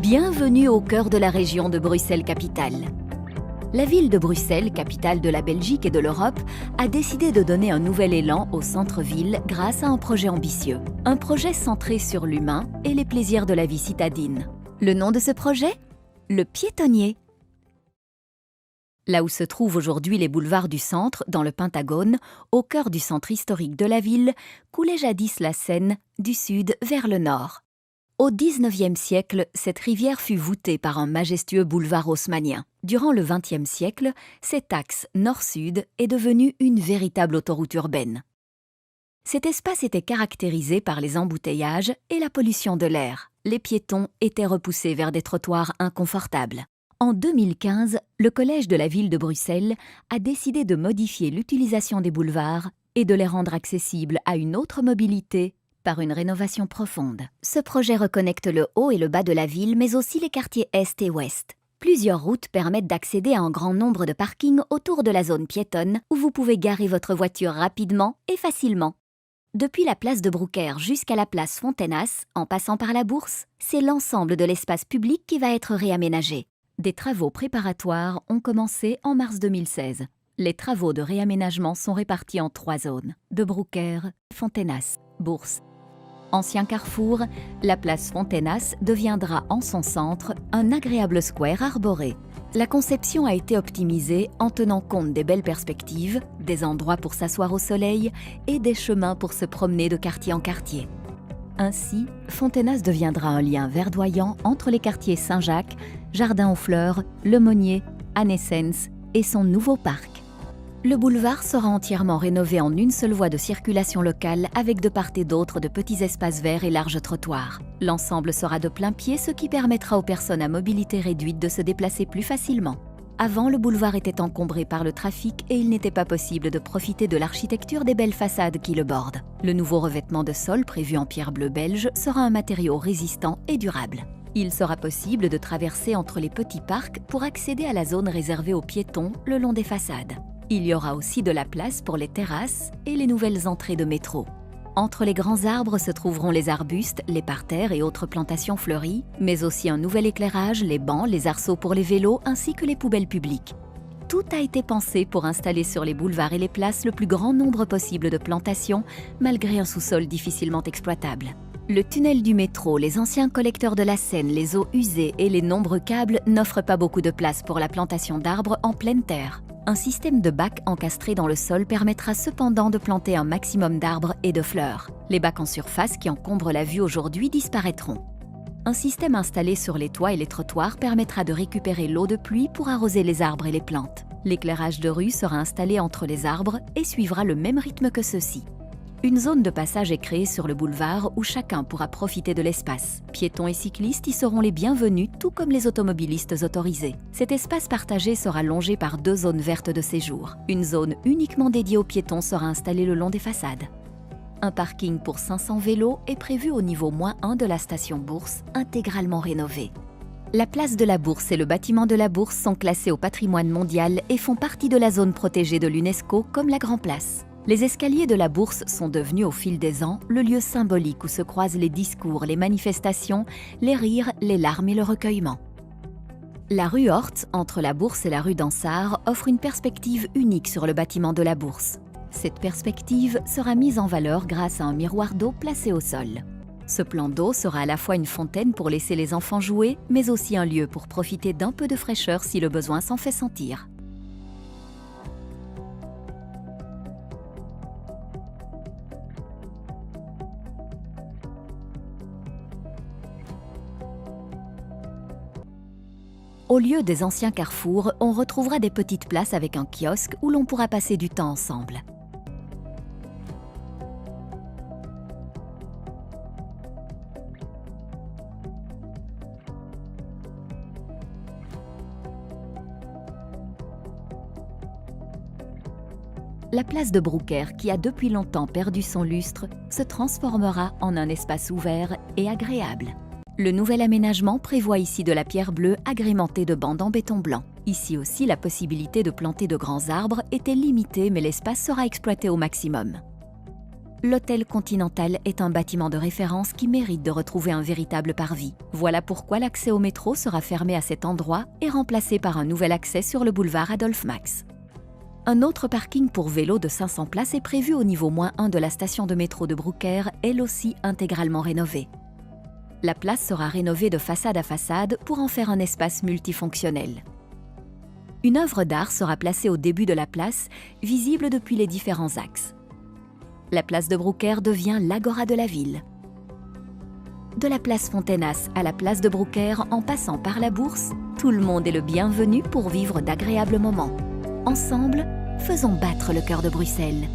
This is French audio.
Bienvenue au cœur de la région de Bruxelles-Capitale. La ville de Bruxelles, capitale de la Belgique et de l'Europe, a décidé de donner un nouvel élan au centre-ville grâce à un projet ambitieux. Un projet centré sur l'humain et les plaisirs de la vie citadine. Le nom de ce projet ? Le Piétonnier. Là où se trouvent aujourd'hui les boulevards du centre, dans le Pentagone, au cœur du centre historique de la ville, coulait jadis la Seine, du sud vers le nord. Au XIXe siècle, cette rivière fut voûtée par un majestueux boulevard haussmannien. Durant le XXe siècle, cet axe nord-sud est devenu une véritable autoroute urbaine. Cet espace était caractérisé par les embouteillages et la pollution de l'air. Les piétons étaient repoussés vers des trottoirs inconfortables. En 2015, le Collège de la ville de Bruxelles a décidé de modifier l'utilisation des boulevards et de les rendre accessibles à une autre mobilité par une rénovation profonde. Ce projet reconnecte le haut et le bas de la ville, mais aussi les quartiers est et ouest. Plusieurs routes permettent d'accéder à un grand nombre de parkings autour de la zone piétonne où vous pouvez garer votre voiture rapidement et facilement. Depuis la place de Broeckher jusqu'à la place Fontenas, en passant par la Bourse, c'est l'ensemble de l'espace public qui va être réaménagé. Des travaux préparatoires ont commencé en mars 2016. Les travaux de réaménagement sont répartis en 3 zones, de Broeckher, Fontenas, Bourse. Ancien carrefour, la place Fontenas deviendra en son centre un agréable square arboré. La conception a été optimisée en tenant compte des belles perspectives, des endroits pour s'asseoir au soleil et des chemins pour se promener de quartier en quartier. Ainsi, Fontenas deviendra un lien verdoyant entre les quartiers Saint-Jacques, Jardin aux Fleurs, Le Monnier, Annesens et son nouveau parc. Le boulevard sera entièrement rénové en une seule voie de circulation locale avec de part et d'autre de petits espaces verts et larges trottoirs. L'ensemble sera de plein pied, ce qui permettra aux personnes à mobilité réduite de se déplacer plus facilement. Avant, le boulevard était encombré par le trafic et il n'était pas possible de profiter de l'architecture des belles façades qui le bordent. Le nouveau revêtement de sol prévu en pierre bleue belge sera un matériau résistant et durable. Il sera possible de traverser entre les petits parcs pour accéder à la zone réservée aux piétons le long des façades. Il y aura aussi de la place pour les terrasses et les nouvelles entrées de métro. Entre les grands arbres se trouveront les arbustes, les parterres et autres plantations fleuries, mais aussi un nouvel éclairage, les bancs, les arceaux pour les vélos ainsi que les poubelles publiques. Tout a été pensé pour installer sur les boulevards et les places le plus grand nombre possible de plantations, malgré un sous-sol difficilement exploitable. Le tunnel du métro, les anciens collecteurs de la Seine, les eaux usées et les nombreux câbles n'offrent pas beaucoup de place pour la plantation d'arbres en pleine terre. Un système de bacs encastrés dans le sol permettra cependant de planter un maximum d'arbres et de fleurs. Les bacs en surface qui encombrent la vue aujourd'hui disparaîtront. Un système installé sur les toits et les trottoirs permettra de récupérer l'eau de pluie pour arroser les arbres et les plantes. L'éclairage de rue sera installé entre les arbres et suivra le même rythme que ceux-ci. Une zone de passage est créée sur le boulevard où chacun pourra profiter de l'espace. Piétons et cyclistes y seront les bienvenus, tout comme les automobilistes autorisés. Cet espace partagé sera longé par 2 zones vertes de séjour. Une zone uniquement dédiée aux piétons sera installée le long des façades. Un parking pour 500 vélos est prévu au niveau -1 de la station Bourse, intégralement rénové. La place de la Bourse et le bâtiment de la Bourse sont classés au patrimoine mondial et font partie de la zone protégée de l'UNESCO comme la Grand Place. Les escaliers de la Bourse sont devenus au fil des ans le lieu symbolique où se croisent les discours, les manifestations, les rires, les larmes et le recueillement. La rue Horth, entre la Bourse et la rue d'Ansart, offre une perspective unique sur le bâtiment de la Bourse. Cette perspective sera mise en valeur grâce à un miroir d'eau placé au sol. Ce plan d'eau sera à la fois une fontaine pour laisser les enfants jouer, mais aussi un lieu pour profiter d'un peu de fraîcheur si le besoin s'en fait sentir. Au lieu des anciens carrefours, on retrouvera des petites places avec un kiosque où l'on pourra passer du temps ensemble. La place de Broeckher, qui a depuis longtemps perdu son lustre, se transformera en un espace ouvert et agréable. Le nouvel aménagement prévoit ici de la pierre bleue agrémentée de bandes en béton blanc. Ici aussi, la possibilité de planter de grands arbres était limitée, mais l'espace sera exploité au maximum. l'Hôtel Continental est un bâtiment de référence qui mérite de retrouver un véritable parvis. Voilà pourquoi l'accès au métro sera fermé à cet endroit et remplacé par un nouvel accès sur le boulevard Adolphe Max. Un autre parking pour vélos de 500 places est prévu au niveau -1 de la station de métro de Brouckère, elle aussi intégralement rénovée. La place sera rénovée de façade à façade pour en faire un espace multifonctionnel. Une œuvre d'art sera placée au début de la place, visible depuis les différents axes. La place de Brouckère devient l'agora de la ville. De la place Fontenas à la place de Brouckère, en passant par la Bourse, tout le monde est le bienvenu pour vivre d'agréables moments. Ensemble, faisons battre le cœur de Bruxelles.